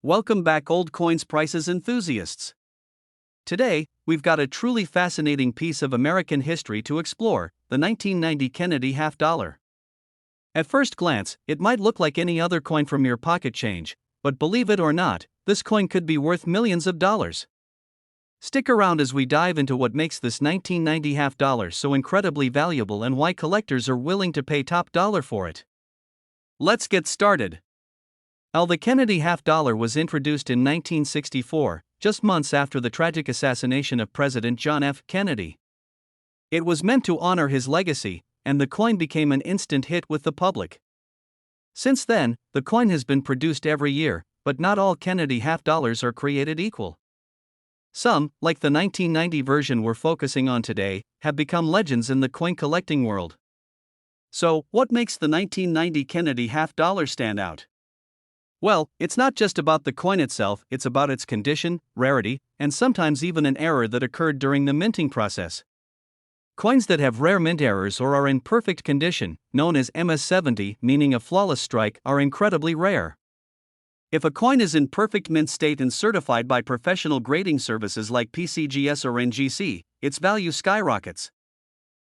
Welcome back, old coins prices enthusiasts. Today, we've got a truly fascinating piece of American history to explore: the 1990 Kennedy half dollar. At first glance, it might look like any other coin from your pocket change, but believe it or not, this coin could be worth millions of dollars. Stick around as we dive into what makes this 1990 half dollar so incredibly valuable and why collectors are willing to pay top dollar for it. Let's get started. The Kennedy half dollar was introduced in 1964, just months after the tragic assassination of President John F. Kennedy. It was meant to honor his legacy, and the coin became an instant hit with the public. Since then, the coin has been produced every year, but not all Kennedy half dollars are created equal. Some, like the 1990 version we're focusing on today, have become legends in the coin collecting world. So, what makes the 1990 Kennedy half dollar stand out? Well, it's not just about the coin itself, it's about its condition, rarity, and sometimes even an error that occurred during the minting process. Coins that have rare mint errors or are in perfect condition, known as MS-70, meaning a flawless strike, are incredibly rare. If a coin is in perfect mint state and certified by professional grading services like PCGS or NGC, its value skyrockets.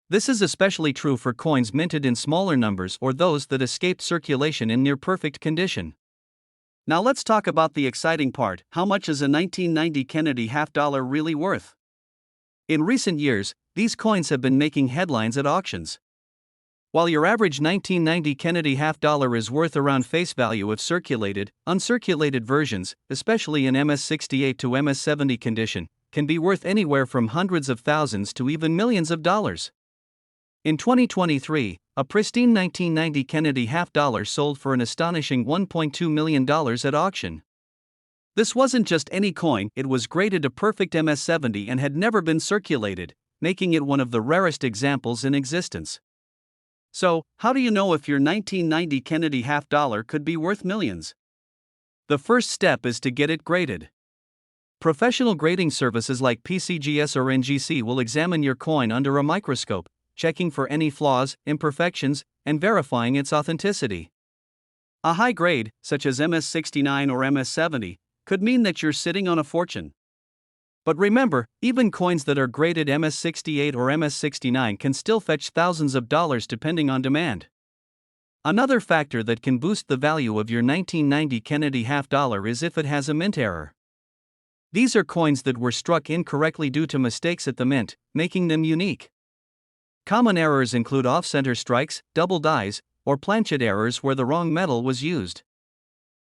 This is especially true for coins minted in smaller numbers or those that escaped circulation in near perfect condition. Now let's talk about the exciting part: how much is a 1990 Kennedy half dollar really worth? In recent years, these coins have been making headlines at auctions. While your average 1990 Kennedy half dollar is worth around face value if circulated, uncirculated versions, especially in MS-68 to MS-70 condition, can be worth anywhere from hundreds of thousands to even millions of dollars. In 2023, a pristine 1990 Kennedy half dollar sold for an astonishing $1.2 million at auction. This wasn't just any coin, it was graded a perfect MS-70 and had never been circulated, making it one of the rarest examples in existence. So, how do you know if your 1990 Kennedy half dollar could be worth millions? The first step is to get it graded. Professional grading services like PCGS or NGC will examine your coin under a microscope, checking for any flaws, imperfections, and verifying its authenticity. A high grade, such as MS-69 or MS-70, could mean that you're sitting on a fortune. But remember, even coins that are graded MS-68 or MS-69 can still fetch thousands of dollars depending on demand. Another factor that can boost the value of your 1990 Kennedy half dollar is if it has a mint error. These are coins that were struck incorrectly due to mistakes at the mint, making them unique. Common errors include off-center strikes, double dies, or planchet errors where the wrong metal was used.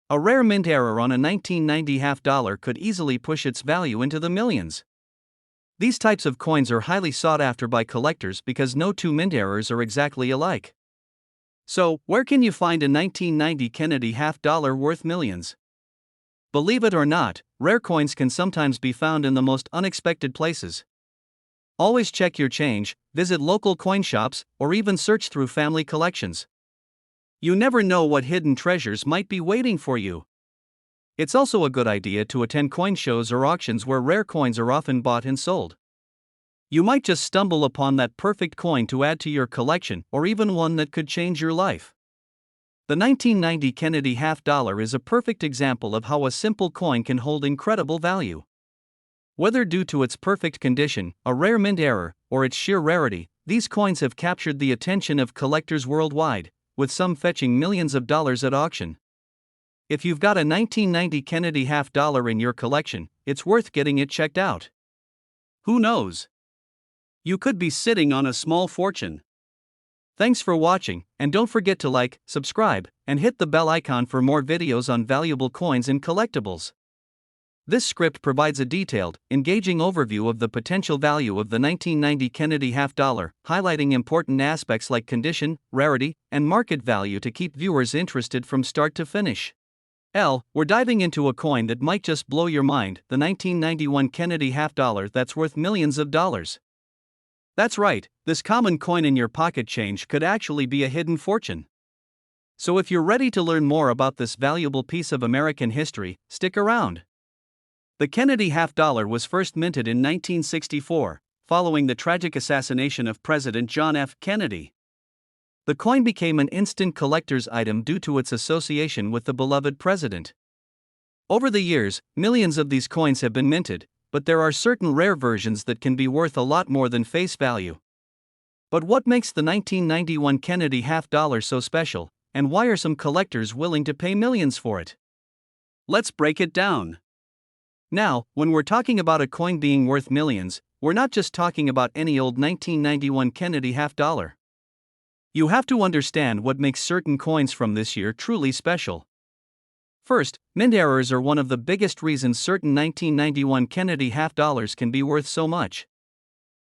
A rare mint error on a 1990 half dollar could easily push its value into the millions. These types of coins are highly sought after by collectors because no two mint errors are exactly alike. So, where can you find a 1990 Kennedy half dollar worth millions? Believe it or not, rare coins can sometimes be found in the most unexpected places. Always check your change, visit local coin shops, or even search through family collections. You never know what hidden treasures might be waiting for you. It's also a good idea to attend coin shows or auctions where rare coins are often bought and sold. You might just stumble upon that perfect coin to add to your collection, or even one that could change your life. The 1990 Kennedy half dollar is a perfect example of how a simple coin can hold incredible value. Whether due to its perfect condition, a rare mint error, or its sheer rarity, these coins have captured the attention of collectors worldwide, with some fetching millions of dollars at auction. If you've got a 1990 Kennedy half dollar in your collection, it's worth getting it checked out. Who knows? You could be sitting on a small fortune. Thanks for watching, and don't forget to like, subscribe, and hit the bell icon for more videos on valuable coins and collectibles. This script provides a detailed, engaging overview of the potential value of the 1990 Kennedy half dollar, highlighting important aspects like condition, rarity, and market value to keep viewers interested from start to finish. We're diving into a coin that might just blow your mind: the 1991 Kennedy half dollar that's worth millions of dollars. That's right, this common coin in your pocket change could actually be a hidden fortune. So if you're ready to learn more about this valuable piece of American history, stick around. The Kennedy half dollar was first minted in 1964, following the tragic assassination of President John F. Kennedy. The coin became an instant collector's item due to its association with the beloved president. Over the years, millions of these coins have been minted, but there are certain rare versions that can be worth a lot more than face value. But what makes the 1991 Kennedy half dollar so special, and why are some collectors willing to pay millions for it? Let's break it down. Now, when we're talking about a coin being worth millions, we're not just talking about any old 1991 Kennedy half dollar. You have to understand what makes certain coins from this year truly special. First, mint errors are one of the biggest reasons certain 1991 Kennedy half dollars can be worth so much.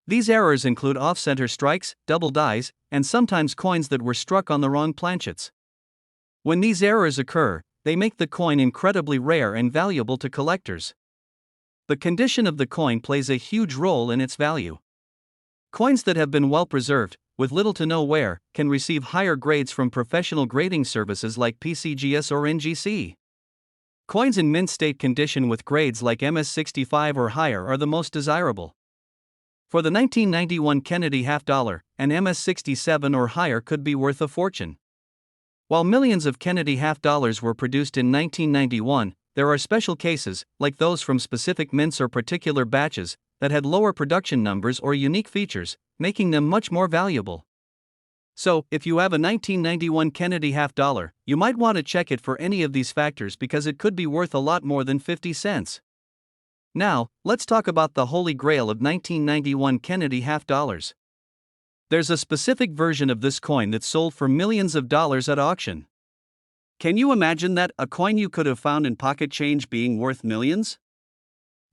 These errors include off-center strikes, double dies, and sometimes coins that were struck on the wrong planchets. When these errors occur, they make the coin incredibly rare and valuable to collectors. The condition of the coin plays a huge role in its value. Coins that have been well preserved, with little to no wear, can receive higher grades from professional grading services like PCGS or NGC. Coins in mint state condition with grades like MS65 or higher are the most desirable. For the 1991 Kennedy half dollar, an MS67 or higher could be worth a fortune. While millions of Kennedy half dollars were produced in 1991, there are special cases, like those from specific mints or particular batches, that had lower production numbers or unique features, making them much more valuable. So, if you have a 1991 Kennedy half dollar, you might want to check it for any of these factors because it could be worth a lot more than 50 cents. Now, let's talk about the holy grail of 1991 Kennedy half dollars. There's a specific version of this coin that sold for millions of dollars at auction. Can you imagine that, a coin you could have found in pocket change being worth millions?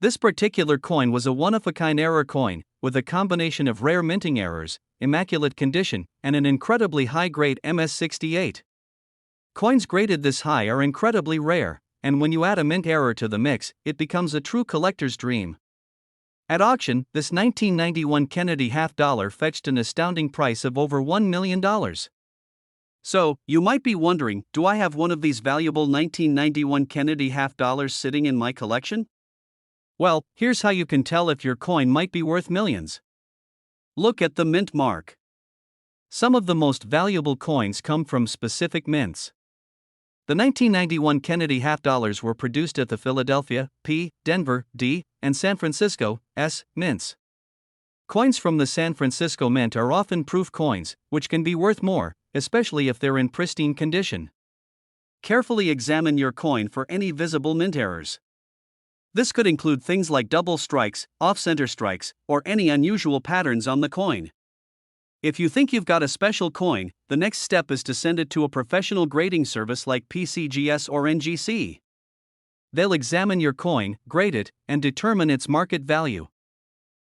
This particular coin was a one-of-a-kind error coin, with a combination of rare minting errors, immaculate condition, and an incredibly high-grade MS68. Coins graded this high are incredibly rare, and when you add a mint error to the mix, it becomes a true collector's dream. At auction, this 1991 Kennedy half dollar fetched an astounding price of over $1 million. So, you might be wondering, do I have one of these valuable 1991 Kennedy half dollars sitting in my collection? Well, here's how you can tell if your coin might be worth millions. Look at the mint mark. Some of the most valuable coins come from specific mints. The 1991 Kennedy half dollars were produced at the Philadelphia, P, Denver, D, and San Francisco, S, mints. Coins from the San Francisco Mint are often proof coins, which can be worth more, especially if they're in pristine condition. Carefully examine your coin for any visible mint errors. This could include things like double strikes, off-center strikes, or any unusual patterns on the coin. If you think you've got a special coin, the next step is to send it to a professional grading service like PCGS or NGC. They'll examine your coin, grade it, and determine its market value.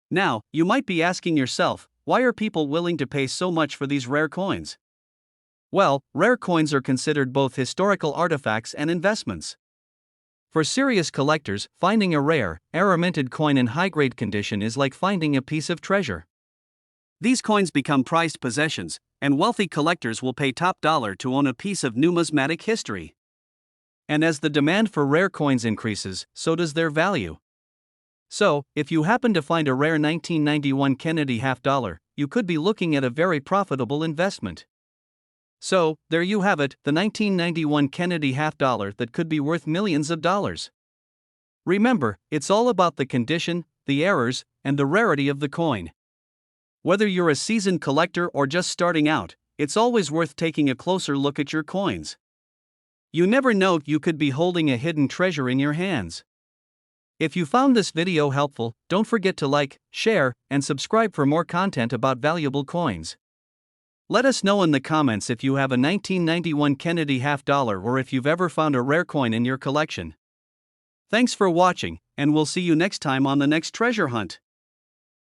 Now, you might be asking yourself, why are people willing to pay so much for these rare coins? Well, rare coins are considered both historical artifacts and investments. For serious collectors, finding a rare, error-minted coin in high-grade condition is like finding a piece of treasure. These coins become prized possessions, and wealthy collectors will pay top dollar to own a piece of numismatic history. And as the demand for rare coins increases, so does their value. So, if you happen to find a rare 1991 Kennedy half dollar, you could be looking at a very profitable investment. So, there you have it, the 1991 Kennedy half dollar that could be worth millions of dollars. Remember, it's all about the condition, the errors, and the rarity of the coin. Whether you're a seasoned collector or just starting out, it's always worth taking a closer look at your coins. You never know, you could be holding a hidden treasure in your hands. If you found this video helpful, don't forget to like, share, and subscribe for more content about valuable coins. Let us know in the comments if you have a 1991 Kennedy half dollar or if you've ever found a rare coin in your collection. Thanks for watching, and we'll see you next time on the next treasure hunt.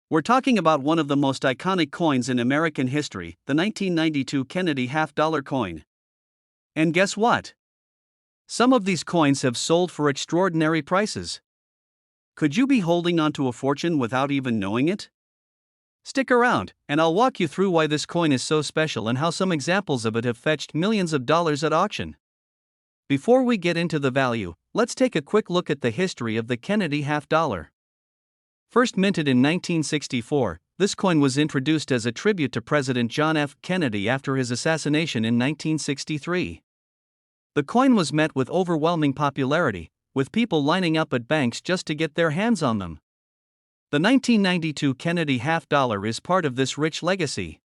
We're talking about one of the most iconic coins in American history, the 1992 Kennedy half dollar coin. And guess what? Some of these coins have sold for extraordinary prices. Could you be holding onto a fortune without even knowing it? Stick around, and I'll walk you through why this coin is so special and how some examples of it have fetched millions of dollars at auction. Before we get into the value, let's take a quick look at the history of the Kennedy half dollar. First minted in 1964, this coin was introduced as a tribute to President John F. Kennedy after his assassination in 1963. The coin was met with overwhelming popularity, with people lining up at banks just to get their hands on them. The 1992 Kennedy half dollar is part of this rich legacy.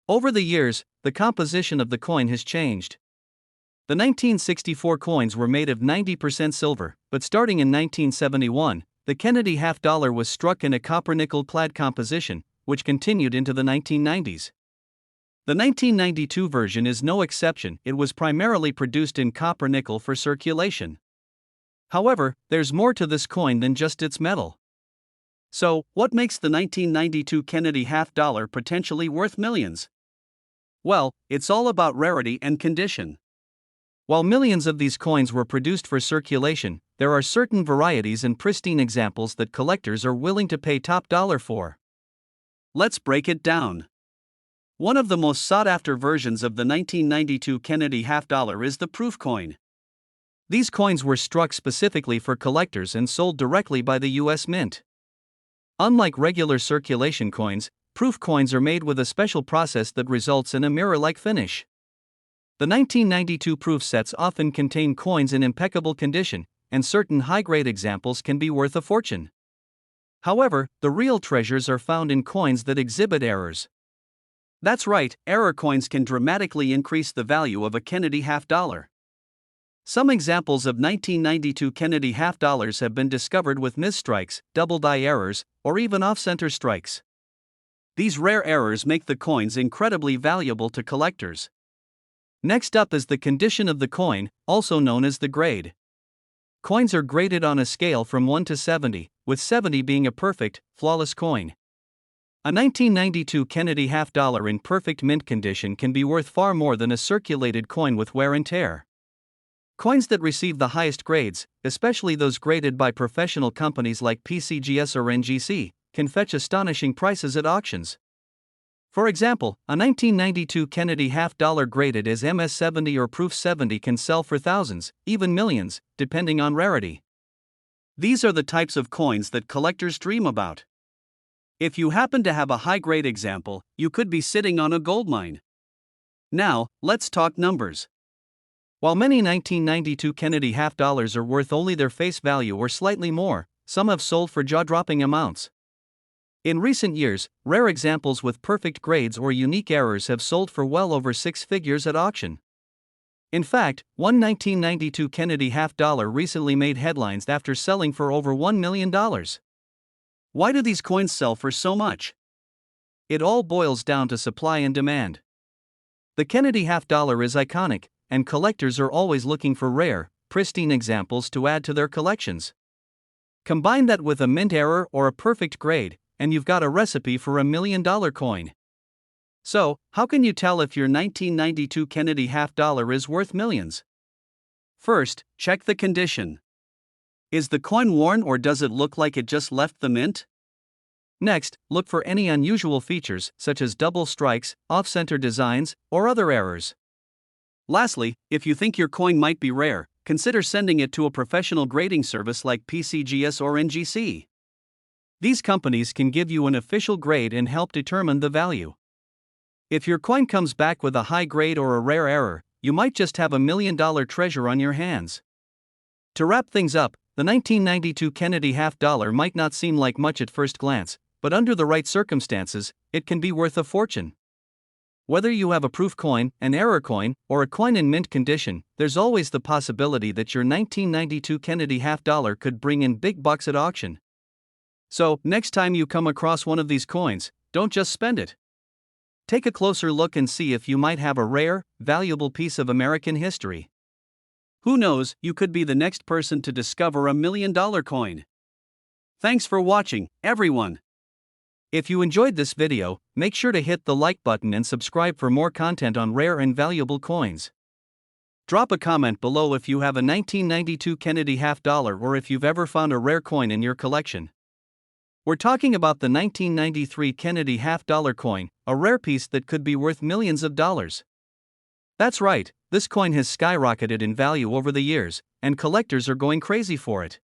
Over the years, the composition of the coin has changed. The 1964 coins were made of 90% silver, but starting in 1971, the Kennedy half dollar was struck in a copper-nickel clad composition, which continued into the 1990s. The 1992 version is no exception. It was primarily produced in copper-nickel for circulation. However, there's more to this coin than just its metal. So, what makes the 1992 Kennedy half dollar potentially worth millions? Well, it's all about rarity and condition. While millions of these coins were produced for circulation, there are certain varieties and pristine examples that collectors are willing to pay top dollar for. Let's break it down. One of the most sought-after versions of the 1992 Kennedy half dollar is the proof coin. These coins were struck specifically for collectors and sold directly by the U.S. Mint. Unlike regular circulation coins, proof coins are made with a special process that results in a mirror-like finish. The 1992 proof sets often contain coins in impeccable condition, and certain high-grade examples can be worth a fortune. However, the real treasures are found in coins that exhibit errors. That's right, error coins can dramatically increase the value of a Kennedy half dollar. Some examples of 1992 Kennedy half dollars have been discovered with misstrikes, double die errors, or even off-center strikes. These rare errors make the coins incredibly valuable to collectors. Next up is the condition of the coin, also known as the grade. Coins are graded on a scale from 1 to 70, with 70 being a perfect, flawless coin. A 1992 Kennedy half dollar in perfect mint condition can be worth far more than a circulated coin with wear and tear. Coins that receive the highest grades, especially those graded by professional companies like PCGS or NGC, can fetch astonishing prices at auctions. For example, a 1992 Kennedy half dollar graded as MS-70 or Proof 70 can sell for thousands, even millions, depending on rarity. These are the types of coins that collectors dream about. If you happen to have a high-grade example, you could be sitting on a goldmine. Now, let's talk numbers. While many 1992 Kennedy half dollars are worth only their face value or slightly more, some have sold for jaw-dropping amounts. In recent years, rare examples with perfect grades or unique errors have sold for well over six figures at auction. In fact, one 1992 Kennedy half dollar recently made headlines after selling for over $1 million. Why do these coins sell for so much? It all boils down to supply and demand. The Kennedy half dollar is iconic, and collectors are always looking for rare, pristine examples to add to their collections. Combine that with a mint error or a perfect grade, and you've got a recipe for $1 million coin. So, how can you tell if your 1992 Kennedy half dollar is worth millions? First, check the condition. Is the coin worn or does it look like it just left the mint? Next, look for any unusual features such as double strikes, off-center designs, or other errors. Lastly, if you think your coin might be rare, consider sending it to a professional grading service like PCGS or NGC. These companies can give you an official grade and help determine the value. If your coin comes back with a high grade or a rare error, you might just have $1 million treasure on your hands. To wrap things up, the 1992 Kennedy half dollar might not seem like much at first glance, but under the right circumstances, it can be worth a fortune. Whether you have a proof coin, an error coin, or a coin in mint condition, there's always the possibility that your 1992 Kennedy half dollar could bring in big bucks at auction. So, next time you come across one of these coins, don't just spend it. Take a closer look and see if you might have a rare, valuable piece of American history. Who knows, you could be the next person to discover $1 million coin. Thanks for watching, everyone. If you enjoyed this video, make sure to hit the like button and subscribe for more content on rare and valuable coins. Drop a comment below if you have a 1992 Kennedy half dollar or if you've ever found a rare coin in your collection. We're talking about the 1993 Kennedy half dollar coin, a rare piece that could be worth millions of dollars. That's right, this coin has skyrocketed in value over the years, and collectors are going crazy for it.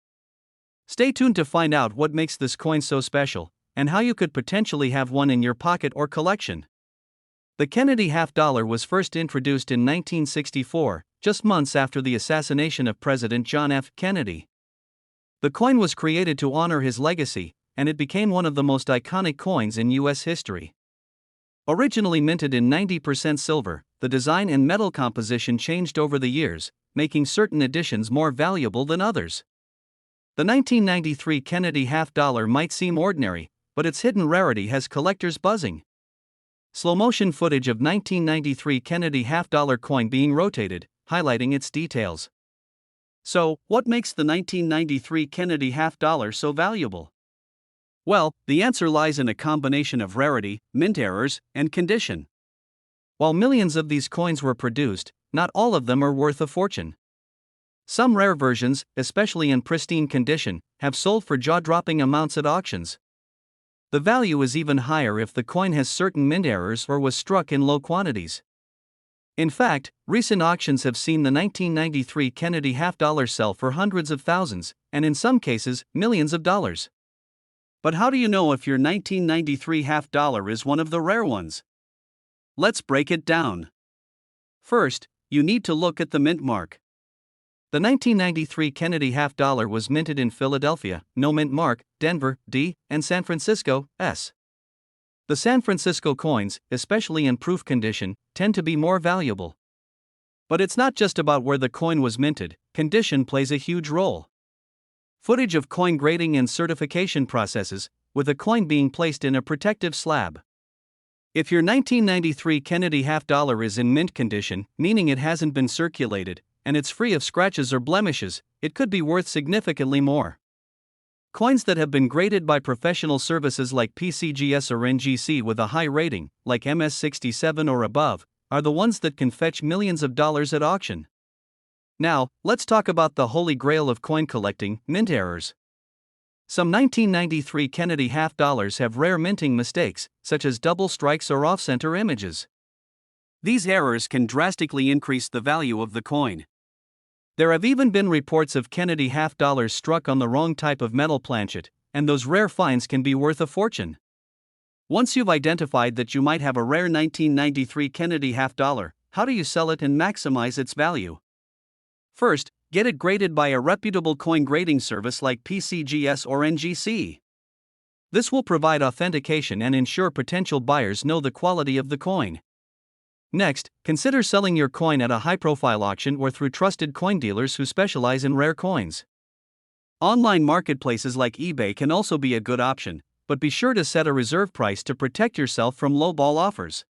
Stay tuned to find out what makes this coin so special, and how you could potentially have one in your pocket or collection. The Kennedy half dollar was first introduced in 1964, just months after the assassination of President John F. Kennedy. The coin was created to honor his legacy, and it became one of the most iconic coins in U.S. history. Originally minted in 90% silver, the design and metal composition changed over the years, making certain editions more valuable than others. The 1993 Kennedy half-dollar might seem ordinary, but its hidden rarity has collectors buzzing. Slow-motion footage of 1993 Kennedy half-dollar coin being rotated, highlighting its details. So, what makes the 1993 Kennedy half-dollar so valuable? Well, the answer lies in a combination of rarity, mint errors, and condition. While millions of these coins were produced, not all of them are worth a fortune. Some rare versions, especially in pristine condition, have sold for jaw-dropping amounts at auctions. The value is even higher if the coin has certain mint errors or was struck in low quantities. In fact, recent auctions have seen the 1993 Kennedy half-dollar sell for hundreds of thousands, and in some cases, millions of dollars. But how do you know if your 1993 half-dollar is one of the rare ones? Let's break it down. First, you need to look at the mint mark. The 1993 Kennedy half-dollar was minted in Philadelphia, no mint mark, Denver, D, and San Francisco, S. The San Francisco coins, especially in proof condition, tend to be more valuable. But it's not just about where the coin was minted, condition plays a huge role. Footage of coin grading and certification processes, with a coin being placed in a protective slab. If your 1993 Kennedy half-dollar is in mint condition, meaning it hasn't been circulated, and it's free of scratches or blemishes, it could be worth significantly more. Coins that have been graded by professional services like PCGS or NGC with a high rating, like MS67 or above, are the ones that can fetch millions of dollars at auction. Now, let's talk about the holy grail of coin collecting, mint errors. Some 1993 Kennedy half-dollars have rare minting mistakes, such as double strikes or off-center images. These errors can drastically increase the value of the coin. There have even been reports of Kennedy half-dollars struck on the wrong type of metal planchet, and those rare finds can be worth a fortune. Once you've identified that you might have a rare 1993 Kennedy half-dollar, how do you sell it and maximize its value? First, get it graded by a reputable coin grading service like PCGS or NGC. This will provide authentication and ensure potential buyers know the quality of the coin. Next, consider selling your coin at a high-profile auction or through trusted coin dealers who specialize in rare coins. Online marketplaces like eBay can also be a good option, but be sure to set a reserve price to protect yourself from lowball offers.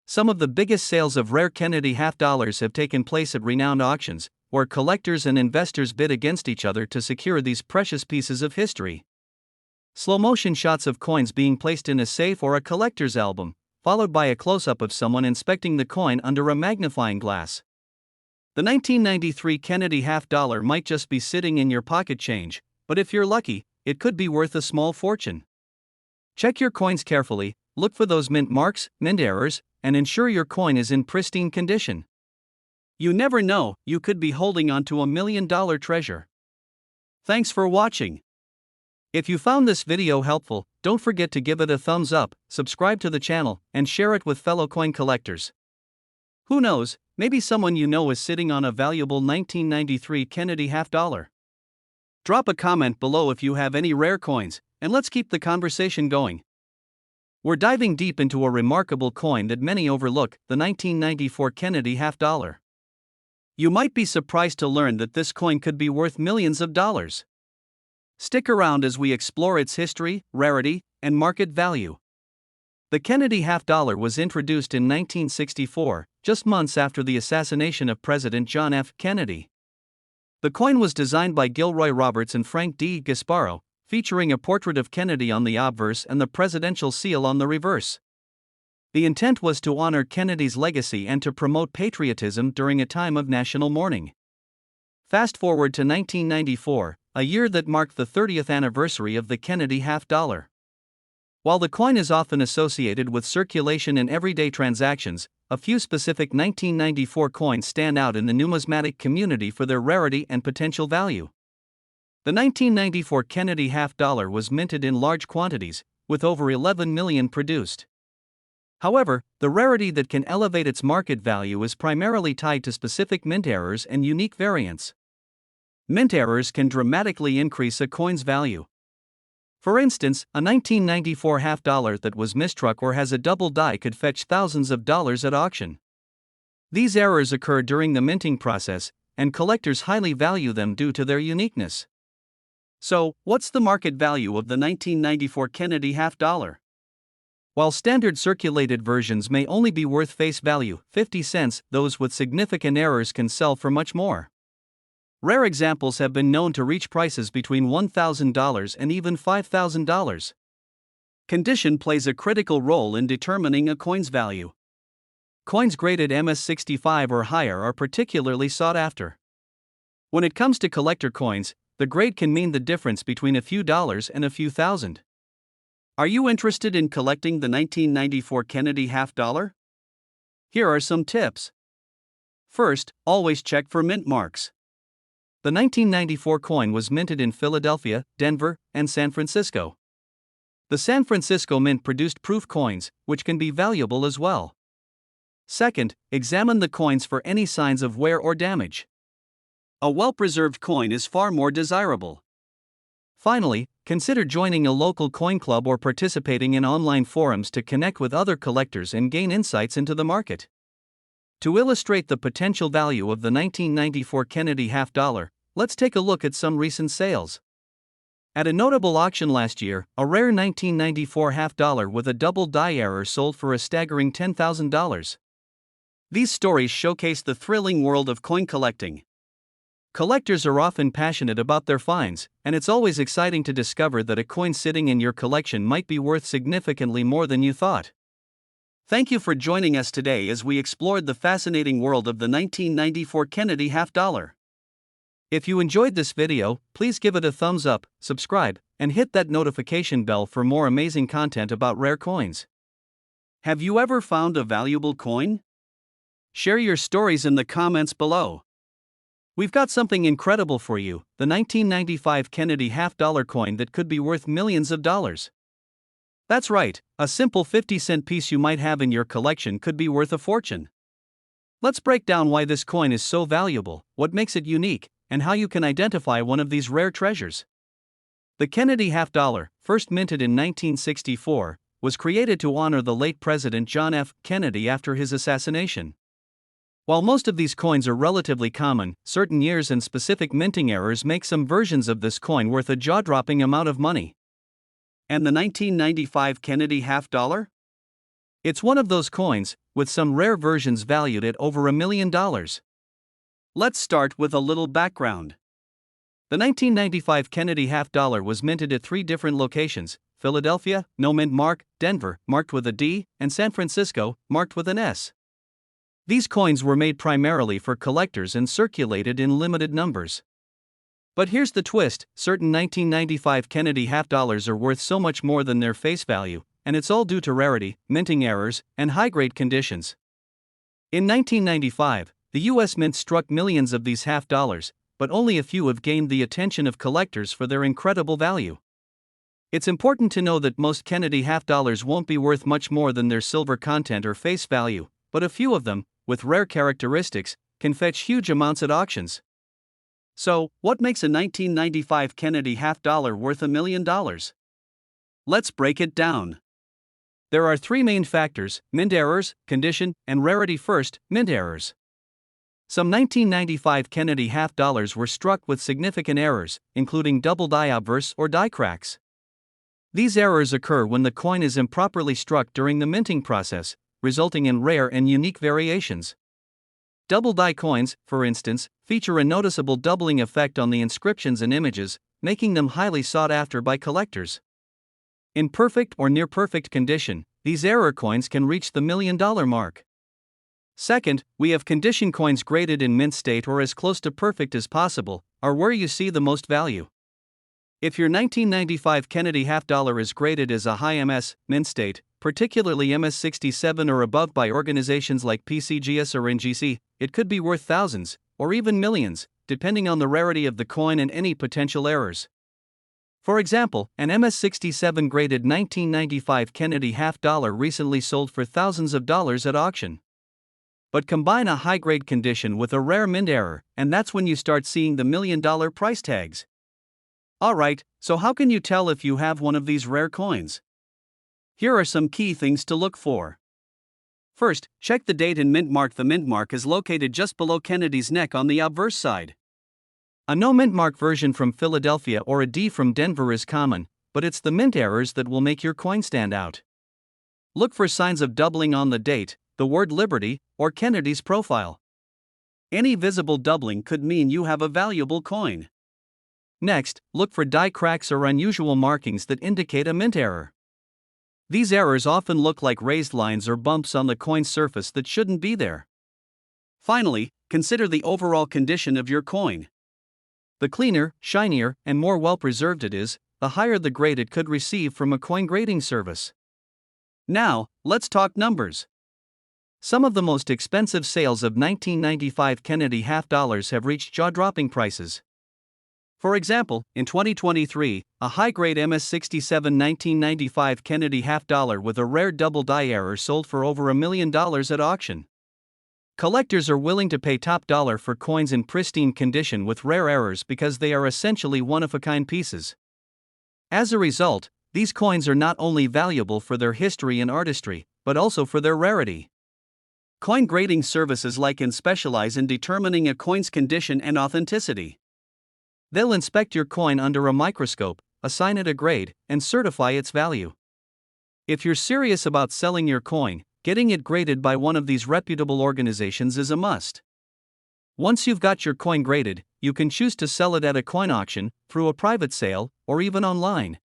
Some of the biggest sales of rare Kennedy half-dollars have taken place at renowned auctions, where collectors and investors bid against each other to secure these precious pieces of history. Slow-motion shots of coins being placed in a safe or a collector's album, followed by a close-up of someone inspecting the coin under a magnifying glass. The 1993 Kennedy half-dollar might just be sitting in your pocket change, but if you're lucky, it could be worth a small fortune. Check your coins carefully, look for those mint marks, mint errors, and ensure your coin is in pristine condition. You never know, you could be holding onto $1 million treasure. Thanks for watching. If you found this video helpful, don't forget to give it a thumbs up, subscribe to the channel, and share it with fellow coin collectors. Who knows, maybe someone you know is sitting on a valuable 1993 Kennedy half-dollar. Drop a comment below if you have any rare coins, and let's keep the conversation going. We're diving deep into a remarkable coin that many overlook, the 1994 Kennedy half-dollar. You might be surprised to learn that this coin could be worth millions of dollars. Stick around as we explore its history, rarity, and market value. The Kennedy half-dollar was introduced in 1964, just months after the assassination of President John F. Kennedy. The coin was designed by Gilroy Roberts and Frank D. Gasparo, featuring a portrait of Kennedy on the obverse and the presidential seal on the reverse. The intent was to honor Kennedy's legacy and to promote patriotism during a time of national mourning. Fast forward to 1994, a year that marked the 30th anniversary of the Kennedy half-dollar. While the coin is often associated with circulation and everyday transactions, a few specific 1994 coins stand out in the numismatic community for their rarity and potential value. The 1994 Kennedy half-dollar was minted in large quantities, with over 11 million produced. However, the rarity that can elevate its market value is primarily tied to specific mint errors and unique variants. Mint errors can dramatically increase a coin's value. For instance, a 1994 half dollar that was mistruck or has a double die could fetch thousands of dollars at auction. These errors occur during the minting process, and collectors highly value them due to their uniqueness. So, what's the market value of the 1994 Kennedy half dollar? While standard circulated versions may only be worth face value, 50 cents, those with significant errors can sell for much more. Rare examples have been known to reach prices between $1,000 and even $5,000. Condition plays a critical role in determining a coin's value. Coins graded MS65 or higher are particularly sought after. When it comes to collector coins, the grade can mean the difference between a few dollars and a few thousand. Are you interested in collecting the 1994 Kennedy half dollar? Here are some tips. First, always check for mint marks. The 1994 coin was minted in Philadelphia, Denver, and San Francisco. The San Francisco Mint produced proof coins, which can be valuable as well. Second, examine the coins for any signs of wear or damage. A well-preserved coin is far more desirable. Finally, consider joining a local coin club or participating in online forums to connect with other collectors and gain insights into the market. To illustrate the potential value of the 1994 Kennedy half dollar, let's take a look at some recent sales. At a notable auction last year, a rare 1994 half dollar with a double die error sold for a staggering $10,000. These stories showcase the thrilling world of coin collecting. Collectors are often passionate about their finds, and it's always exciting to discover that a coin sitting in your collection might be worth significantly more than you thought. Thank you for joining us today as we explored the fascinating world of the 1994 Kennedy half dollar. If you enjoyed this video, please give it a thumbs up, subscribe, and hit that notification bell for more amazing content about rare coins. Have you ever found a valuable coin? Share your stories in the comments below. We've got something incredible for you, the 1995 Kennedy half dollar coin that could be worth millions of dollars. That's right, a simple 50-cent piece you might have in your collection could be worth a fortune. Let's break down why this coin is so valuable, what makes it unique, and how you can identify one of these rare treasures. The Kennedy half dollar, first minted in 1964, was created to honor the late President John F. Kennedy after his assassination. While most of these coins are relatively common, certain years and specific minting errors make some versions of this coin worth a jaw-dropping amount of money. And the 1995 Kennedy half dollar? It's one of those coins, with some rare versions valued at over $1 million. Let's start with a little background. The 1995 Kennedy half dollar was minted at 3 different locations: Philadelphia, no mint mark; Denver, marked with a D; and San Francisco, marked with an S. These coins were made primarily for collectors and circulated in limited numbers. But here's the twist: certain 1995 Kennedy half dollars are worth so much more than their face value, and it's all due to rarity, minting errors, and high-grade conditions. In 1995, the U.S. Mint struck millions of these half dollars, but only a few have gained the attention of collectors for their incredible value. It's important to know that most Kennedy half dollars won't be worth much more than their silver content or face value, but a few of them, with rare characteristics, can fetch huge amounts at auctions. So, what makes a 1995 Kennedy half dollar worth $1 million? Let's break it down. There are 3 main factors: mint errors, condition, and rarity. First, mint errors. Some 1995 Kennedy half dollars were struck with significant errors, including double die obverse or die cracks. These errors occur when the coin is improperly struck during the minting process, resulting in rare and unique variations. Double die coins, for instance, feature a noticeable doubling effect on the inscriptions and images, making them highly sought after by collectors. In perfect or near-perfect condition, these error coins can reach the $1 million mark. Second, we have condition coins graded in mint state or as close to perfect as possible, are where you see the most value. If your 1995 Kennedy half dollar is graded as a high MS, mint state, particularly MS67 or above by organizations like PCGS or NGC, it could be worth thousands, or even millions, depending on the rarity of the coin and any potential errors. For example, an MS-67 graded 1995 Kennedy half dollar recently sold for thousands of dollars at auction. But combine a high-grade condition with a rare mint error, and that's when you start seeing the million-dollar price tags. Alright, so how can you tell if you have one of these rare coins? Here are some key things to look for. First, check the date and mint mark. The mint mark is located just below Kennedy's neck on the obverse side. A no mint mark version from Philadelphia or a D from Denver is common, but it's the mint errors that will make your coin stand out. Look for signs of doubling on the date, the word Liberty, or Kennedy's profile. Any visible doubling could mean you have a valuable coin. Next, look for die cracks or unusual markings that indicate a mint error. These errors often look like raised lines or bumps on the coin's surface that shouldn't be there. Finally, consider the overall condition of your coin. The cleaner, shinier, and more well-preserved it is, the higher the grade it could receive from a coin grading service. Now, let's talk numbers. Some of the most expensive sales of 1995 Kennedy half dollars have reached jaw-dropping prices. For example, in 2023, a high-grade MS-67 1995 Kennedy half dollar with a rare double die error sold for over $1 million at auction. Collectors are willing to pay top dollar for coins in pristine condition with rare errors because they are essentially one-of-a-kind pieces. As a result, these coins are not only valuable for their history and artistry, but also for their rarity. Coin grading services like and specialize in determining a coin's condition and authenticity. They'll inspect your coin under a microscope, assign it a grade, and certify its value. If you're serious about selling your coin, getting it graded by one of these reputable organizations is a must. Once you've got your coin graded, you can choose to sell it at a coin auction, through a private sale, or even online.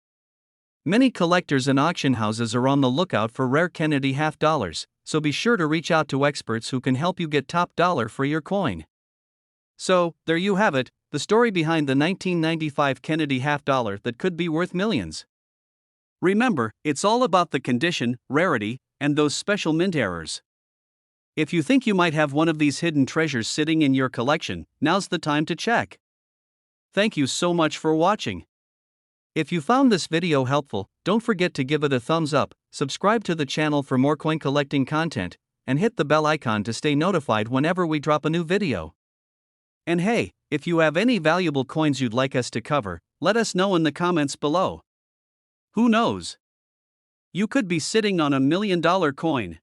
Many collectors and auction houses are on the lookout for rare Kennedy half dollars, so be sure to reach out to experts who can help you get top dollar for your coin. So, there you have it, the story behind the 1995 Kennedy half dollar that could be worth millions. Remember, it's all about the condition, rarity, and those special mint errors. If you think you might have one of these hidden treasures sitting in your collection, now's the time to check. Thank you so much for watching. If you found this video helpful, don't forget to give it a thumbs up, subscribe to the channel for more coin collecting content, and hit the bell icon to stay notified whenever we drop a new video. And hey, if you have any valuable coins you'd like us to cover, let us know in the comments below. Who knows? You could be sitting on $1 million coin.